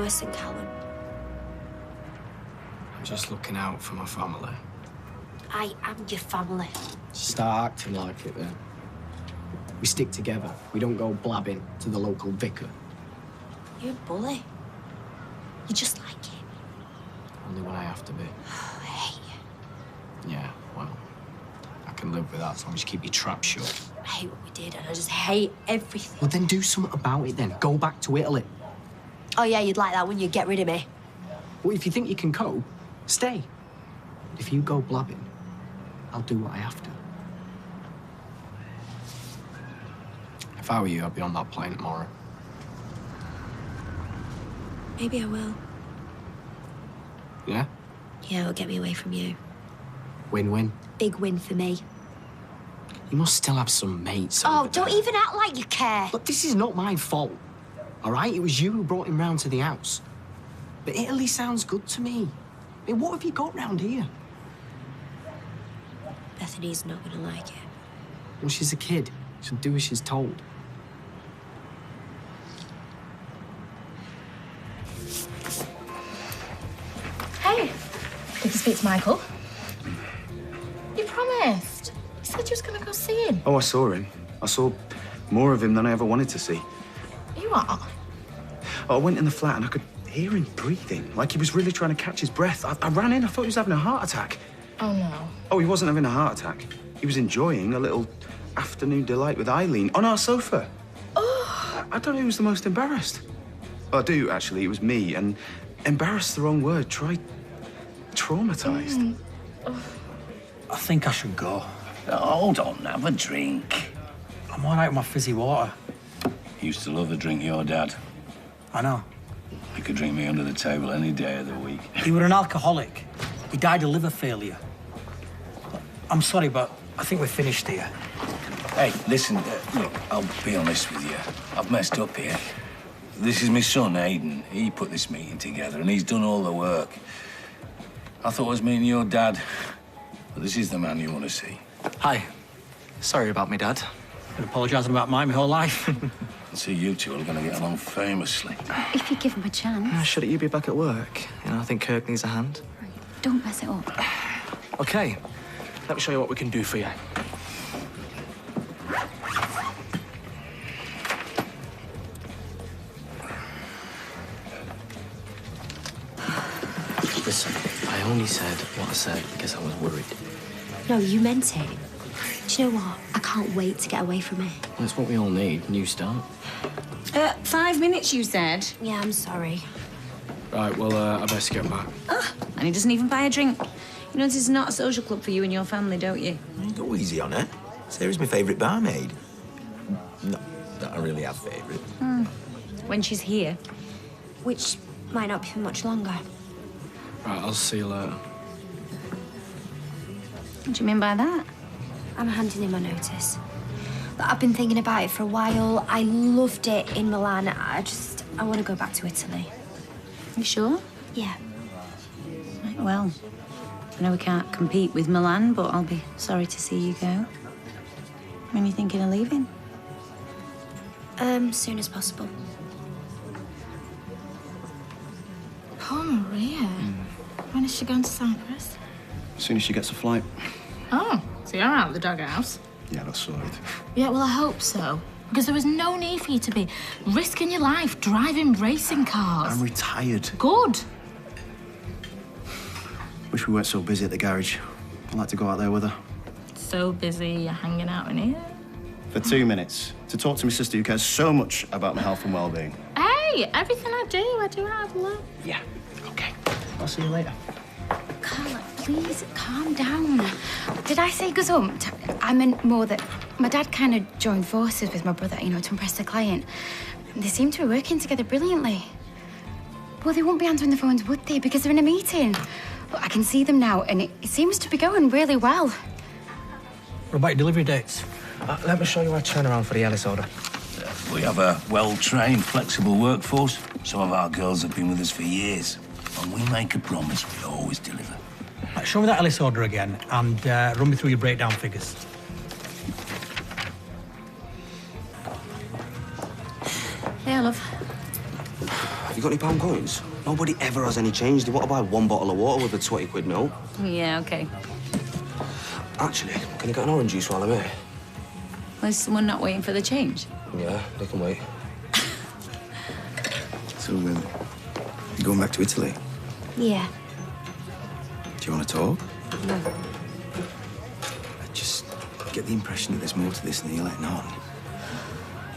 Listen, Callum. I'm just looking out for my family. I am your family. Start acting like it, then. We stick together. We don't go blabbing to the local vicar. You're a bully. You're just like him. Only when I have to be. I hate you. Yeah, well, I can live with that as long as you keep your trap shut. I hate what we did, and I just hate everything. Well, then do something about it, then. Go back to Italy. Oh, yeah, you'd like that, wouldn't you? Get rid of me. Well, if you think you can cope, stay. If you go blabbing, I'll do what I have to. If I were you, I'd be on that plane tomorrow. Maybe I will. Yeah? Yeah, it'll get me away from you. Win-win. Big win for me. You must still have some mates Oh, over don't there. even act like you care. Look, this is not my fault, all right? It was you who brought him round to the house. But Italy sounds good to me. I mean, what have you got round here? Bethany's not gonna like it. Well, she's a kid. She'll do as she's told. Hey, did you speak to Michael? You promised. You said you was going to go see him. Oh, I saw him. I saw more of him than I ever wanted to see. You are? I went in the flat and I could hear him breathing, like he was really trying to catch his breath. I ran in, I thought he was having a heart attack. Oh, no. Oh, he wasn't having a heart attack. He was enjoying a little afternoon delight with Eileen on our sofa. Oh. I don't know who was the most embarrassed. Oh, I do, actually. It was me, and embarrassed the wrong word. Try traumatized. I think I should go. Hold on, have a drink. I'm all right with my fizzy water. Used to love a drink, your dad. I know. He could drink me under the table any day of the week. He were an alcoholic. He died of liver failure. I'm sorry, but I think we're finished here. Hey, listen, look, I'll be honest with you. I've messed up here. This is my son, Aidan. He put this meeting together, and he's done all the work. I thought I was meeting your dad, but this is the man you want to see. Hi. Sorry about me, Dad. Been apologising about mine my whole life. See, you two are going to get along famously. If you give him a chance. Shouldn't you be back at work? You know, I think Kirk needs a hand. Don't mess it up. OK. Let me show you what we can do for you. Listen, I only said what I said because I was worried. No, you meant it. Do you know what? I can't wait to get away from it. Well, it's what we all need. New start. 5 minutes, you said. Yeah, I'm sorry. Right, well, I best get back. And he doesn't even buy a drink. You know, this is not a social club for you and your family, don't you? Go easy on her. Sarah's my favourite barmaid. Not that I really have favourite. When she's here. Which might not be for much longer. Right, I'll see you later. What do you mean by that? I'm handing in my notice. But I've been thinking about it for a while. I loved it in Milan. I want to go back to Italy. You sure? Yeah. Right, well, I know we can't compete with Milan, but I'll be sorry to see you go. When are you thinking of leaving? Soon as possible. Poor Maria. When is she going to Cyprus? As soon as she gets a flight. Oh, so you're out of the doghouse? Yeah, that's sorted. Yeah, well, I hope so. Because there was no need for you to be risking your life driving racing cars. I'm retired. Good. Wish we weren't so busy at the garage. I'd like to go out there with her. So busy you're hanging out in here. For 2 minutes, to talk to my sister who cares so much about my health and well-being. Hey, everything I do out of love. Yeah, okay. I'll see you later. Carla, please calm down. Did I say gazumped? I meant more that my dad kind of joined forces with my brother, you know, to impress the client. They seem to be working together brilliantly. Well, they wouldn't be answering the phones, would they? Because they're in a meeting. But I can see them now, and it seems to be going really well. What about your delivery dates? Let me show you our turnaround for the Ellis order. We have a well-trained, flexible workforce. Some of our girls have been with us for years. When we make a promise, we always deliver. Right, show me that Ellis order again and run me through your breakdown figures. Yeah, love. You got any pound coins? Nobody ever has any change. They want to buy one bottle of water with a 20 quid note. Yeah, okay. Actually, can I get an orange juice while I'm here? Well, is someone not waiting for the change? Yeah, they can wait. So, you're going back to Italy? Yeah. Do you want to talk? No. I just get the impression that there's more to this than you're letting on.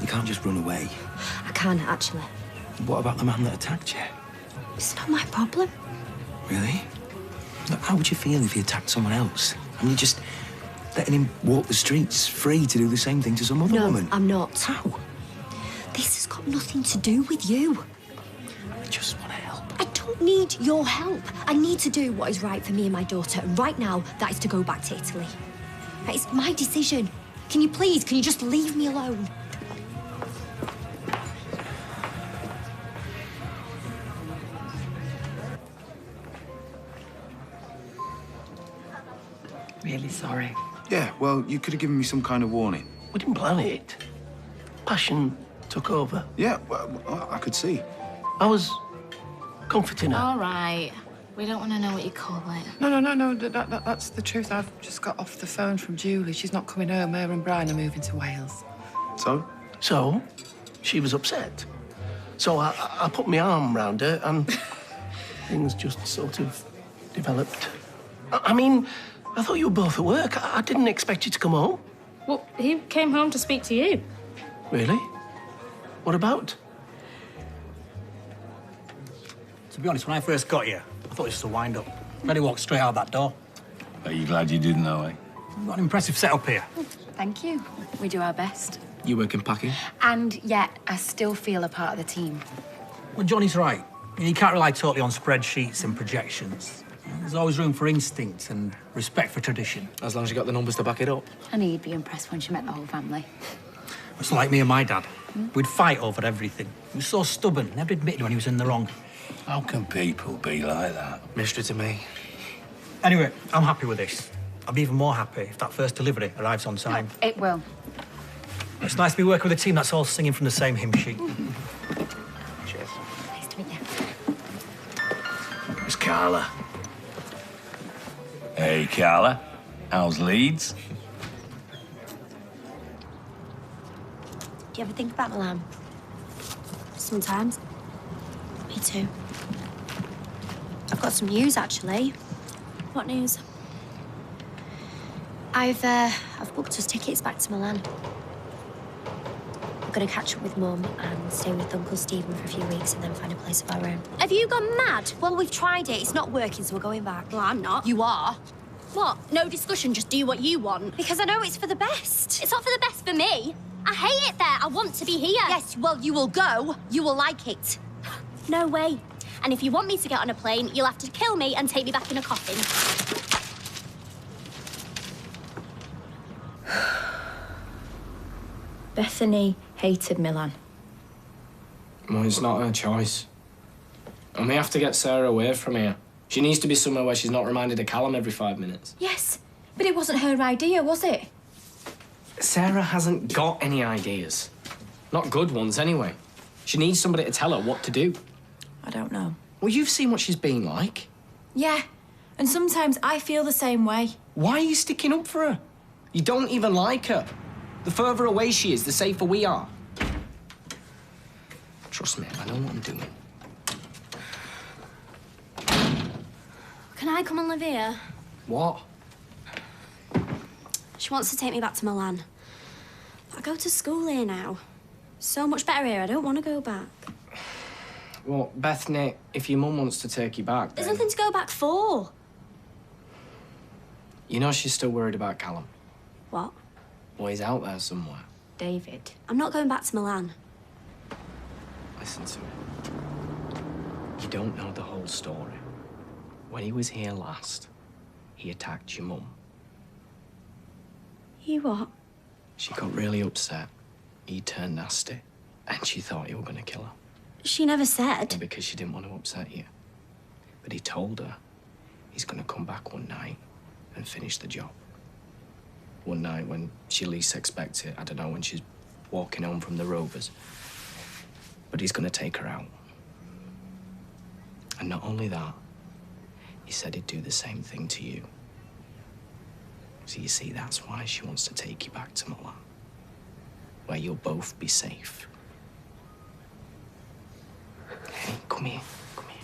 You can't just run away. I can't, actually. What about the man that attacked you? It's not my problem. Really? Look, how would you feel if he attacked someone else? And you just letting him walk the streets free to do the same thing to some other woman? No, I'm not. How? This has got nothing to do with you. I just want to help. I don't need your help. I need to do what is right for me and my daughter. And right now, that is to go back to Italy. It's my decision. Can you just leave me alone? Really sorry. Yeah, well, you could have given me some kind of warning. We didn't plan it. Passion took over. Yeah, well, I could see. I was comforting her. All right. We don't want to know what you call it. No. That's the truth. I've just got off the phone from Julie. She's not coming home. Her and Brian are moving to Wales. So? So, she was upset. So I put my arm round her and things just sort of developed. I mean, I thought you were both at work. I didn't expect you to come home. Well, he came home to speak to you. Really? What about? To be honest, when I first got here, I thought it was just a wind-up. Ready walked straight out that door. Are you glad you didn't know, eh? You've got an impressive setup here. Thank you. We do our best. You work in packing? And yet, I still feel a part of the team. Well, Johnny's right. You can't rely totally on spreadsheets and projections. There's always room for instinct and respect for tradition. As long as you got the numbers to back it up. I knew you'd be impressed when she met the whole family. It's like me and my dad. We'd fight over everything. He was so stubborn, never admitted when he was in the wrong. How can people be like that? Mystery to me. Anyway, I'm happy with this. I'll be even more happy if that first delivery arrives on time. It will. It's nice to be working with a team that's all singing from the same hymn sheet. Cheers. Nice to meet you. It's Carla. Hey, Carla. How's Leeds? Do you ever think about Milan? Sometimes. Me too. I've got some news, actually. What news? I've booked us tickets back to Milan. We're gonna catch up with Mum and stay with Uncle Stephen for a few weeks and then find a place of our own. Have you gone mad? Well, we've tried it. It's not working, so we're going back. Well, I'm not. You are? What? No discussion, just do what you want. Because I know it's for the best. It's not for the best for me. I hate it there. I want to be here. Yes, well, you will go. You will like it. No way. And if you want me to get on a plane, you'll have to kill me and take me back in a coffin. Bethany hated Milan. Well, it's not her choice. And we have to get Sarah away from here. She needs to be somewhere where she's not reminded of Callum every 5 minutes. Yes, but it wasn't her idea, was it? Sarah hasn't got any ideas. Not good ones, anyway. She needs somebody to tell her what to do. I don't know. Well, you've seen what she's been like. Yeah, and sometimes I feel the same way. Why are you sticking up for her? You don't even like her. The further away she is, the safer we are. Trust me, I know what I'm doing. Can I come and live here? What? She wants to take me back to Milan. I go to school here now. So much better here. I don't want to go back. Well, Bethany, if your mum wants to take you back, There's then... nothing to go back for. You know she's still worried about Callum. What? Well, he's out there somewhere. David. I'm not going back to Milan. Listen to me. You don't know the whole story. When he was here last, he attacked your mum. You what? She got really upset. He turned nasty, and she thought you were going to kill her. She never said. Because she didn't want to upset you. But he told her he's going to come back one night and finish the job. One night when she least expects it. I don't know, when she's walking home from the Rovers. But he's going to take her out. And not only that, he said he'd do the same thing to you. So you see, that's why she wants to take you back to Milan, where you'll both be safe. Hey, come here. Come here.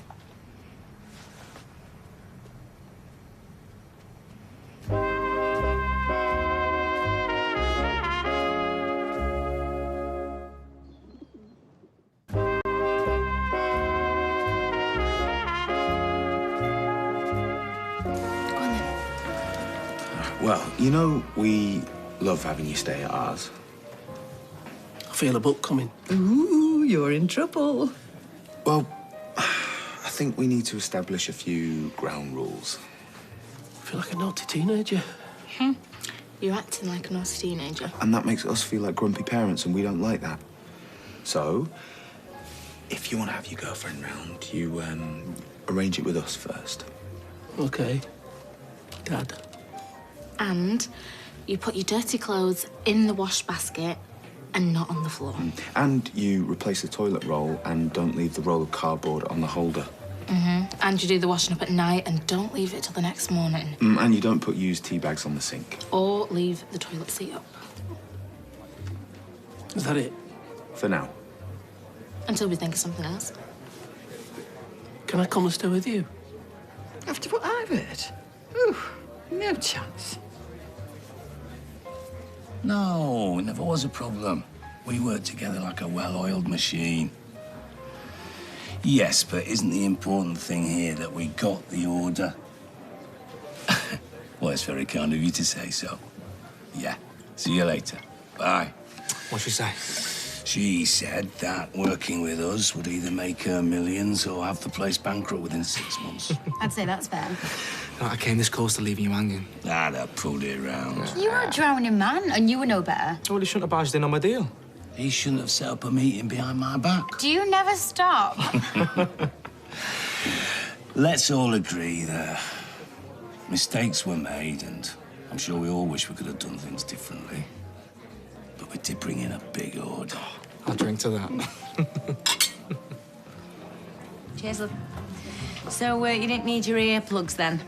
Well, you know, we love having you stay at ours. I feel a book coming. Ooh, you're in trouble. Well, I think we need to establish a few ground rules. I feel like a naughty teenager. You're acting like a naughty teenager. And that makes us feel like grumpy parents, and we don't like that. So, if you want to have your girlfriend round, you arrange it with us first. Okay. Dad. And you put your dirty clothes in the wash basket and not on the floor. And you replace the toilet roll and don't leave the roll of cardboard on the holder. And you do the washing up at night and don't leave it till the next morning. And you don't put used tea bags on the sink. Or leave the toilet seat up. Is that it? For now. Until we think of something else. Can I come and stay with you? After what I've heard? Ooh, no chance. No, it never was a problem. We work together like a well-oiled machine. Yes, but isn't the important thing here that we got the order? Well, it's very kind of you to say so. Yeah. See you later. Bye. What'd she say? She said that working with us would either make her millions or have the place bankrupt within 6 months. I'd say that's fair. I came this close to leaving you hanging. I'd have pulled it round. You were a drowning man, and you were no better. Well, he shouldn't have barged in on my deal. He shouldn't have set up a meeting behind my back. Do you never stop? Let's all agree that mistakes were made, and I'm sure we all wish we could have done things differently. But we did bring in a big order. I'll drink to that. Cheers, love. So, you didn't need your earplugs then?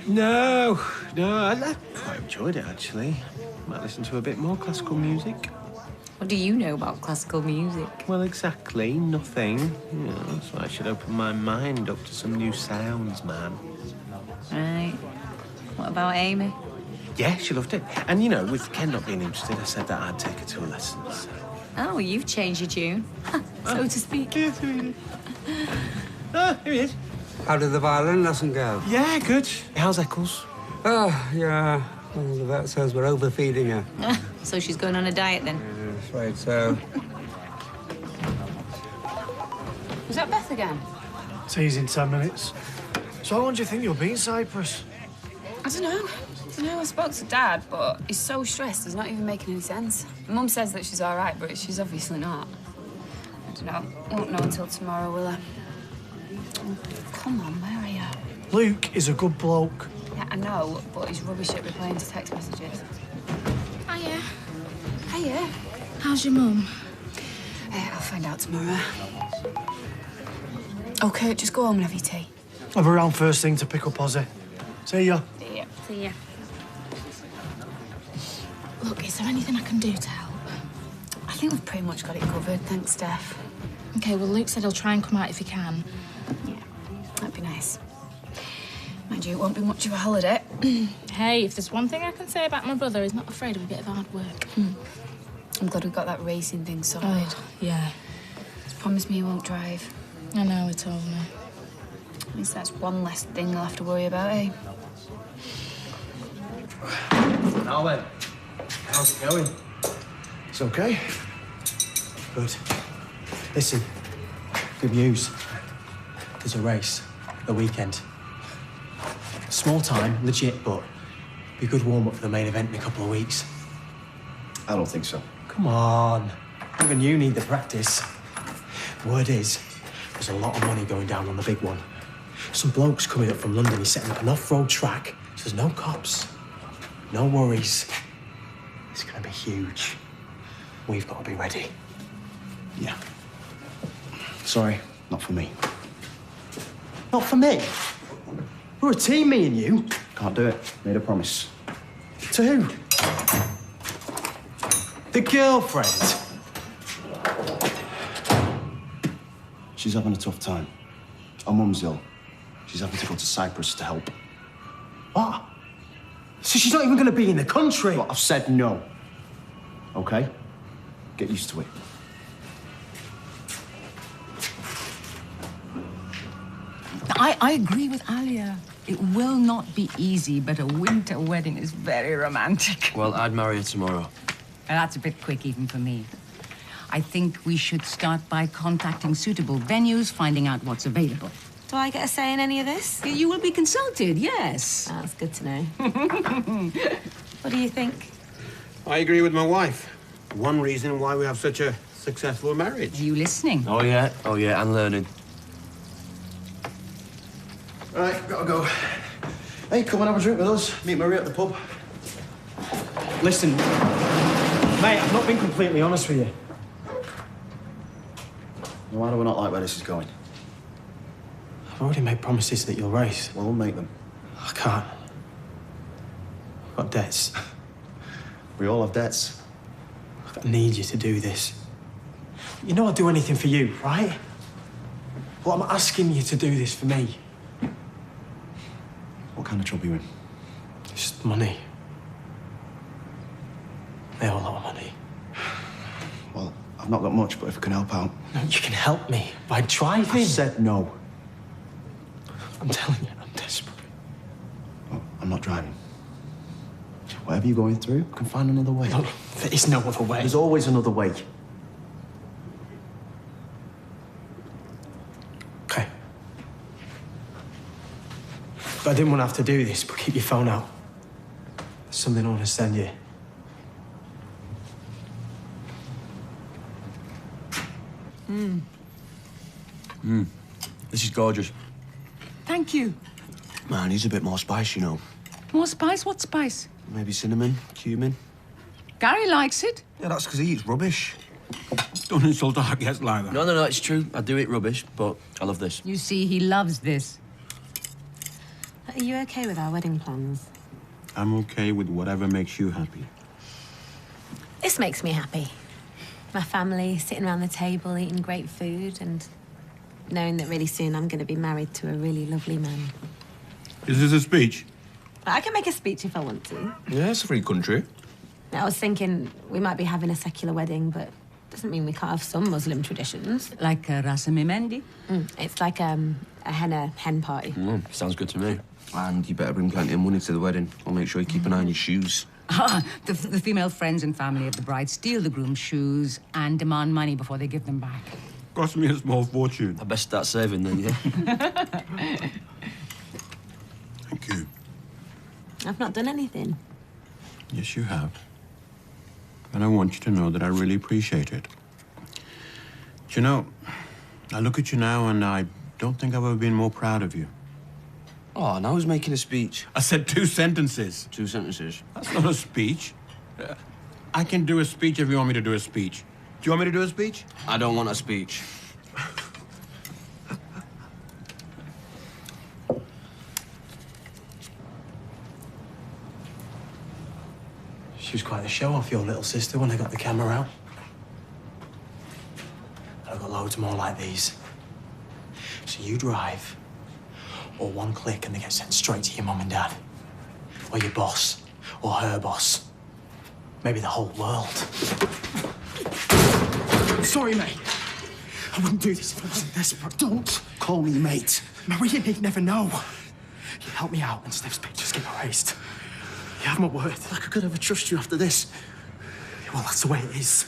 No, I quite enjoyed it, actually. Might listen to a bit more classical music. What do you know about classical music? Well, exactly, nothing. You know, so I should open my mind up to some new sounds, man. Right. What about Amy? Yeah, she loved it. And, you know, with Ken not being interested, I said that I'd take her to a lesson, so... Oh, you've changed your tune, so to speak. Ah, here he is. How did the violin lesson go? Yeah, good. How's Eccles? Oh, yeah. Well, the vet says we're overfeeding her. So she's going on a diet then? Yeah, I'm afraid so. Was that Beth again? Tea's in 10 minutes. So how long do you think you'll be in Cyprus? I don't know. I spoke to Dad, but he's so stressed, he's not even making any sense. Mum says that she's all right, but she's obviously not. I don't know. Won't know until tomorrow, will I? Oh, come on, where are you? Luke is a good bloke. Yeah, I know, but he's rubbish at replying to text messages. Hiya. Hiya. How's your mum? I'll find out tomorrow. Okay, just go home and have your tea. I'll be around first thing to pick up Ozzy. See ya. See ya. See ya. Look, is there anything I can do to help? I think we've pretty much got it covered, thanks, Steph. Okay, well, Luke said he'll try and come out if he can. Yeah, that'd be nice. Mind you, it won't be much of a holiday. Hey, if there's one thing I can say about my brother, he's not afraid of a bit of hard work. I'm glad we got that racing thing sorted. Oh, yeah. Just promise me you won't drive. I know, he told me. At least that's one less thing I'll have to worry about, eh? Now then, how's it going? It's okay. Good. Listen, good news. There's a race, the weekend. Small time, legit, but be a good warm-up for the main event in a couple of weeks. I don't think so. Come on. Even you need the practice. Word is, there's a lot of money going down on the big one. Some bloke's coming up from London. He's setting up an off-road track, so there's no cops. No worries. It's gonna be huge. We've got to be ready. Yeah. Sorry, not for me. Not for me. We're a team, me and you. Can't do it. Made a promise. To who? The girlfriend. She's having a tough time. Her mum's ill. She's having to go to Cyprus to help. What? So she's not even going to be in the country? But I've said no. Okay? Get used to it. I agree with Alia. It will not be easy, but a winter wedding is very romantic. Well, I'd marry her tomorrow. And that's a bit quick even for me. I think we should start by contacting suitable venues, finding out what's available. Do I get a say in any of this? You will be consulted, yes. Oh, that's good to know. What do you think? I agree with my wife. One reason why we have such a successful marriage. Are you listening? Oh, yeah, and learning. Right, gotta go. Hey, come and have a drink with us. Meet Marie at the pub. Listen, mate, I've not been completely honest with you. Why do we not like where this is going? I've already made promises that you'll race. Well, we'll make them. I can't. I've got debts. We all have debts. I need you to do this. You know I'd do anything for you, right? Well, I'm asking you to do this for me. What kind of trouble are you in? Just money. They have a lot of money. Well, I've not got much, but if I can help out... No, you can help me by driving. I said no. I'm telling you, I'm desperate. Well, I'm not driving. Whatever you're going through, I can find another way. No, there is no other way. There's always another way. Okay. I didn't want to have to do this, but keep your phone out. There's something I want to send you. This is gorgeous. Thank you. Man, he's a bit more spice, you know. More spice? What spice? Maybe cinnamon, cumin. Gary likes it. Yeah, that's because he eats rubbish. Don't insult our guest like that. No, it's true. I do eat rubbish, but I love this. You see, he loves this. Are you okay with our wedding plans? I'm okay with whatever makes you happy. This makes me happy. My family sitting around the table eating great food and knowing that really soon I'm going to be married to a really lovely man. Is this a speech? I can make a speech if I want to. Yeah, it's a free country. I was thinking we might be having a secular wedding, but doesn't mean we can't have some Muslim traditions. Like a Rasami Mendi? It's like a henna hen party. Sounds good to me. And you better bring plenty of money to the wedding. I'll make sure you keep an eye on your shoes. The female friends and family of the bride steal the groom's shoes and demand money before they give them back. Cost me a small fortune. I best start saving then, yeah? Thank you. I've not done anything. Yes, you have. And I want you to know that I really appreciate it. Do you know, I look at you now and I don't think I've ever been more proud of you. Oh, now he's making a speech. I said 2 sentences. 2 sentences. That's not a speech. I can do a speech if you want me to do a speech. Do you want me to do a speech? I don't want a speech. She was quite a show-off, your little sister, when I got the camera out. I've got loads more like these. So you drive, or one click and they get sent straight to your mum and dad. Or your boss, or her boss. Maybe the whole world. Sorry, mate. I wouldn't do this if I wasn't desperate. Don't call me mate. Maria need never know. You help me out and Steph's pictures get erased. You have my word. Like I could ever trust you after this. Well, that's the way it is.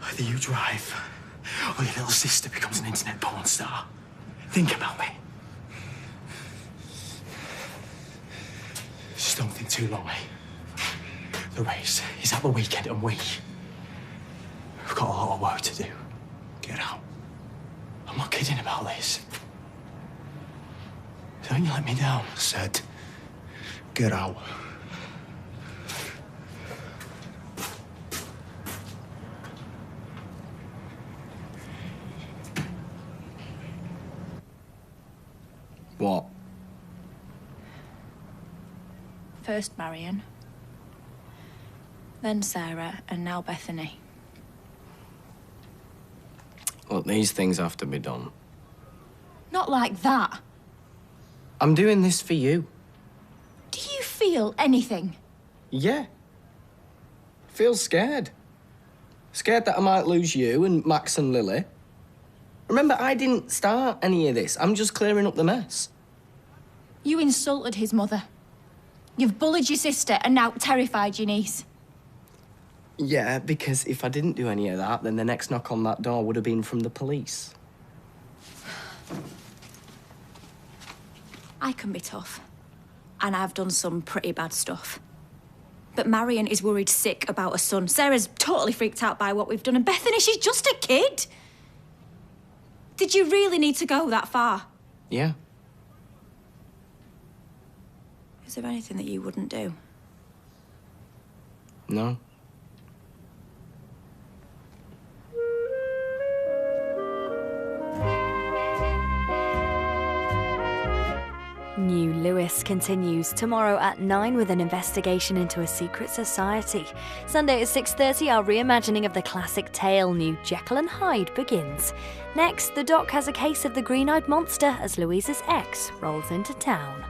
Either you drive, or your little sister becomes an internet porn star. Think about me. Just don't think too long, mate. The race is at the weekend, and we've got a lot of work to do. Get out. I'm not kidding about this. Don't you let me down. I said, get out. What? First Marion, then Sarah, and now Bethany. Look, these things have to be done. Not like that. I'm doing this for you. Do you feel anything? Yeah. Feel scared. Scared that I might lose you and Max and Lily. Remember, I didn't start any of this. I'm just clearing up the mess. You insulted his mother. You've bullied your sister and now terrified your niece. Yeah, because if I didn't do any of that, then the next knock on that door would have been from the police. I can be tough. And I've done some pretty bad stuff. But Marion is worried sick about her son. Sarah's totally freaked out by what we've done. And Bethany, she's just a kid. Did you really need to go that far? Yeah. Is there anything that you wouldn't do? No. New Lewis continues tomorrow at 9 with an investigation into a secret society. Sunday at 6:30, our reimagining of the classic tale New Jekyll and Hyde begins. Next, the doc has a case of the green-eyed monster as Louise's ex rolls into town.